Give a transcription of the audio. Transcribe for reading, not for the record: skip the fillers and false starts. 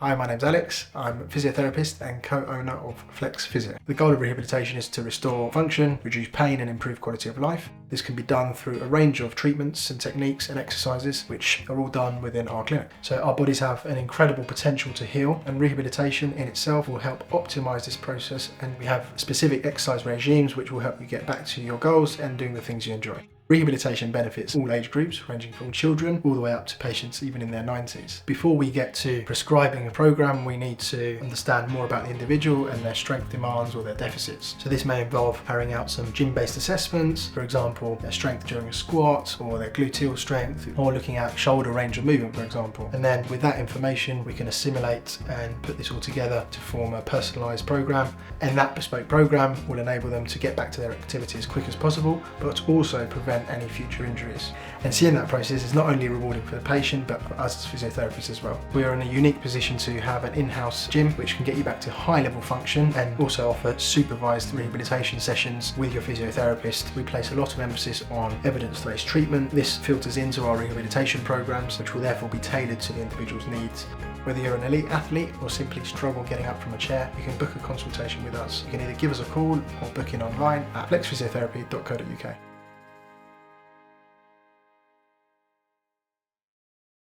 Hi, my name's Alex. I'm a physiotherapist and co-owner of Flex Physio. The goal of rehabilitation is to restore function, reduce pain and improve quality of life. This can be done through a range of treatments and techniques and exercises which are all done within our clinic. So our bodies have an incredible potential to heal, and rehabilitation in itself will help optimize this process, and we have specific exercise regimes which will help you get back to your goals and doing the things you enjoy. Rehabilitation benefits all age groups, ranging from children all the way up to patients even in their 90s. Before we get to prescribing a program, we need to understand more about the individual and their strength demands or their deficits. So this may involve carrying out some gym-based assessments, for example, their strength during a squat or their gluteal strength, or looking at shoulder range of movement, for example. And then with that information, we can assimilate and put this all together to form a personalised program. And that bespoke program will enable them to get back to their activity as quick as possible, but also prevent any future injuries. And seeing that process is not only rewarding for the patient, but for us as physiotherapists as well. We are in a unique position to have an in-house gym which can get you back to high level function and also offer supervised rehabilitation sessions with your physiotherapist. We place a lot of emphasis on evidence-based treatment. This filters into our rehabilitation programs, which will therefore be tailored to the individual's needs. Whether you're an elite athlete or simply struggle getting up from a chair, you can book a consultation with us. You can either give us a call or book in online at flexphysiotherapy.co.uk.